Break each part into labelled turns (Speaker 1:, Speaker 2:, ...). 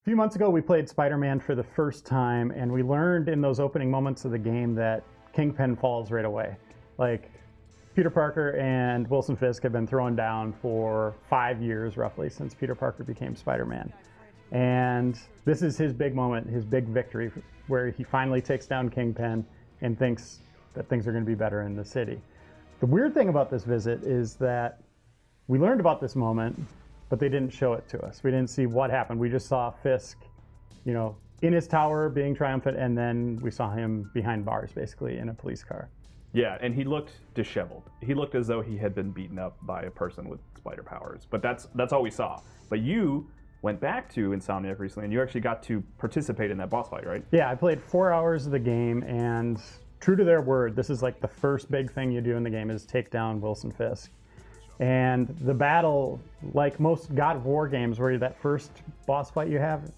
Speaker 1: few months ago, we played Spider-Man for the first time, and we learned in those opening moments of the game that Kingpin falls right away. Like, Peter Parker and Wilson Fisk have been thrown down for 5 years, roughly, since Peter Parker became Spider-Man. And this is his big moment, his big victory, where he finally takes down Kingpin and thinks that things are going to be better in the city. The weird thing about this visit is that we learned about this moment, but they didn't show it to us. We didn't see what happened. We just saw Fisk, in his tower being triumphant, and then we saw him behind bars, basically, in a police car.
Speaker 2: Yeah, and he looked disheveled. He looked as though he had been beaten up by a person with spider powers. But that's all we saw. But you went back to Insomniac recently, and you actually got to participate in that boss fight, right?
Speaker 1: Yeah, I played 4 hours of the game, and true to their word, this is like the first big thing you do in the game is take down Wilson Fisk. And the battle, like most God of War games, where that first boss fight you have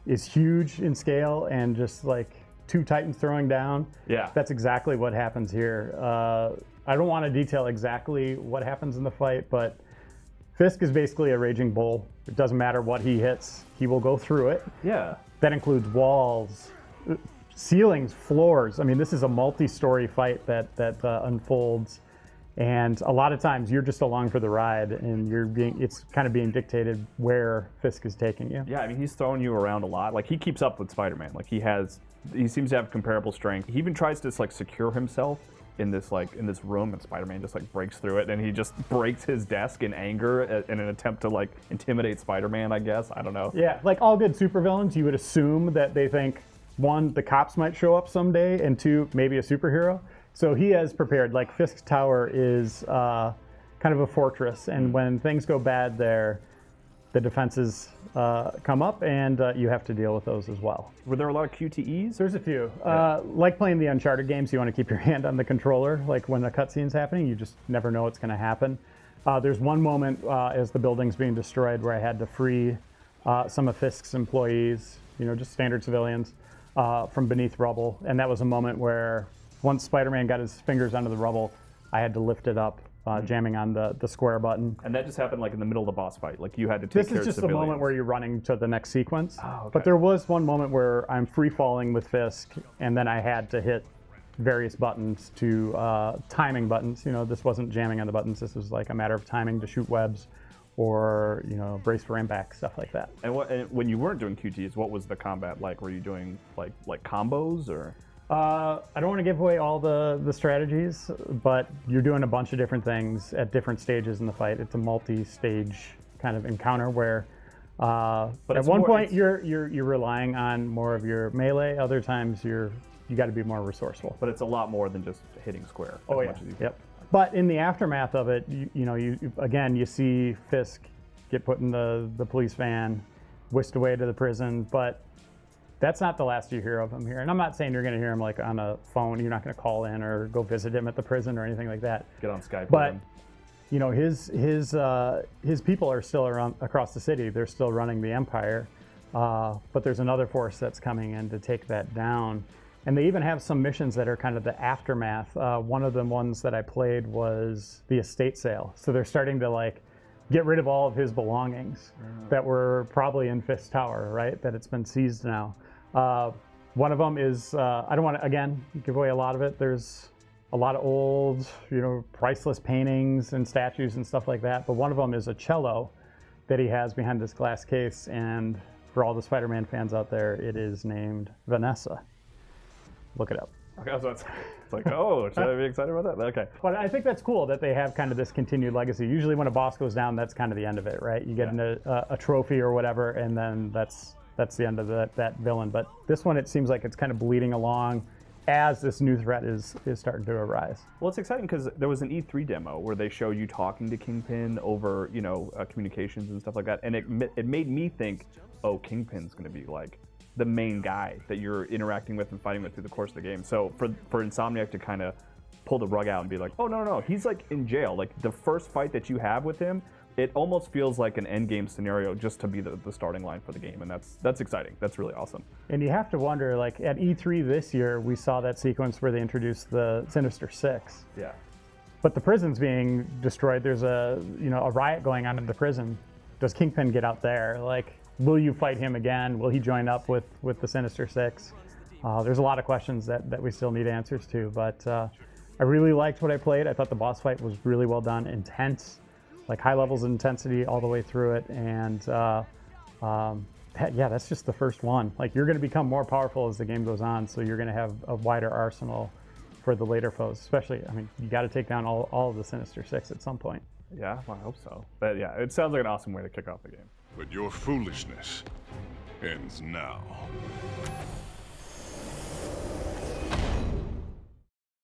Speaker 1: is huge in scale and just like 2 titans throwing down.
Speaker 2: Yeah.
Speaker 1: That's exactly what happens here. I don't want to detail exactly what happens in the fight, but Fisk is basically a raging bull. It doesn't matter what he hits, he will go through it.
Speaker 2: Yeah.
Speaker 1: That includes walls, ceilings, floors. I mean, this is a multi-story fight that unfolds. And a lot of times you're just along for the ride, and it's kind of being dictated where Fisk is taking you.
Speaker 2: Yeah, I mean, he's throwing you around a lot. Like, he keeps up with Spider-Man. Like, he seems to have comparable strength. He even tries to like secure himself in this room, and Spider-Man just like breaks through it, and he just breaks his desk in anger in an attempt to like intimidate Spider-Man, I guess. I don't know.
Speaker 1: Yeah, like all good supervillains, you would assume that they think, 1, the cops might show up someday, and 2, maybe a superhero. So he has prepared. Like, Fisk Tower is kind of a fortress, and when things go bad there, the defenses come up, and you have to deal with those as well.
Speaker 2: Were there a lot of QTEs?
Speaker 1: There's a few. Like playing the Uncharted games, you want to keep your hand on the controller. Like when the cutscene's happening, you just never know what's going to happen. There's one moment as the building's being destroyed where I had to free some of Fisk's employees, just standard civilians, from beneath rubble. And that was a moment where once Spider-Man got his fingers onto the rubble, I had to lift it up, jamming on the square button.
Speaker 2: And that just happened like in the middle of the boss fight. Like, you had to take care of civilians.
Speaker 1: This is just the moment where you're running to the next sequence.
Speaker 2: Oh, okay.
Speaker 1: But there was one moment where I'm free falling with Fisk, and then I had to hit various buttons to timing buttons. This wasn't jamming on the buttons. This was like a matter of timing to shoot webs, or brace for impact, stuff like that.
Speaker 2: And when you weren't doing QTEs, what was the combat like? Were you doing like combos or?
Speaker 1: I don't want to give away all the strategies, but you're doing a bunch of different things at different stages in the fight. It's a multi-stage kind of encounter where at one point you're relying on more of your melee. Other times you got to be more resourceful.
Speaker 2: But it's a lot more than just hitting square.
Speaker 1: Oh yeah. Yep. But in the aftermath of it, you see Fisk get put in the police van, whisked away to the prison, but that's not the last you hear of him here. And I'm not saying you're going to hear him like on a phone. You're not going to call in or go visit him at the prison or anything like that.
Speaker 2: Get on Skype
Speaker 1: but,
Speaker 2: with him.
Speaker 1: His people are still around across the city. They're still running the empire. But there's another force that's coming in to take that down. And they even have some missions that are kind of the aftermath. One of the ones that I played was the estate sale. So they're starting to like get rid of all of his belongings that were probably in Fisk Tower, right? That it's been seized now. One of them is, I don't want to, again, give away a lot of it. There's a lot of old, priceless paintings and statues and stuff like that. But one of them is a cello that he has behind this glass case. And for all the Spider-Man fans out there, it is named Vanessa. Look it up.
Speaker 2: Okay, so it's like, oh, should I be excited about that? Okay.
Speaker 1: But I think that's cool that they have kind of this continued legacy. Usually when a boss goes down, that's kind of the end of it, right? You get a trophy or whatever, and then that's the end of that villain. But this one, it seems like it's kind of bleeding along as this new threat is starting to arise.
Speaker 2: Well, it's exciting because there was an E3 demo where they showed you talking to Kingpin over, communications and stuff like that. And it made me think, oh, Kingpin's going to be like the main guy that you're interacting with and fighting with through the course of the game. So for Insomniac to kind of pull the rug out and be like, oh, no, he's like in jail. Like the first fight that you have with him, it almost feels like an end game scenario just to be the starting line for the game. And that's exciting. That's really awesome.
Speaker 1: And you have to wonder, like at E3 this year, we saw that sequence where they introduced the Sinister Six.
Speaker 2: Yeah.
Speaker 1: But the prison's being destroyed. There's a riot going on in the prison. Does Kingpin get out there? Like, will you fight him again? Will he join up with the Sinister Six? There's a lot of questions that we still need answers to, but I really liked what I played. I thought the boss fight was really well done, intense, like high levels of intensity all the way through it, and yeah, that's just the first one. Like, you're going to become more powerful as the game goes on, so you're going to have a wider arsenal for the later foes. Especially, I mean, you got to take down all of the Sinister Six at some point.
Speaker 2: Yeah, well, I hope so. But yeah, it sounds like an awesome way to kick off the game.
Speaker 3: But your foolishness ends now.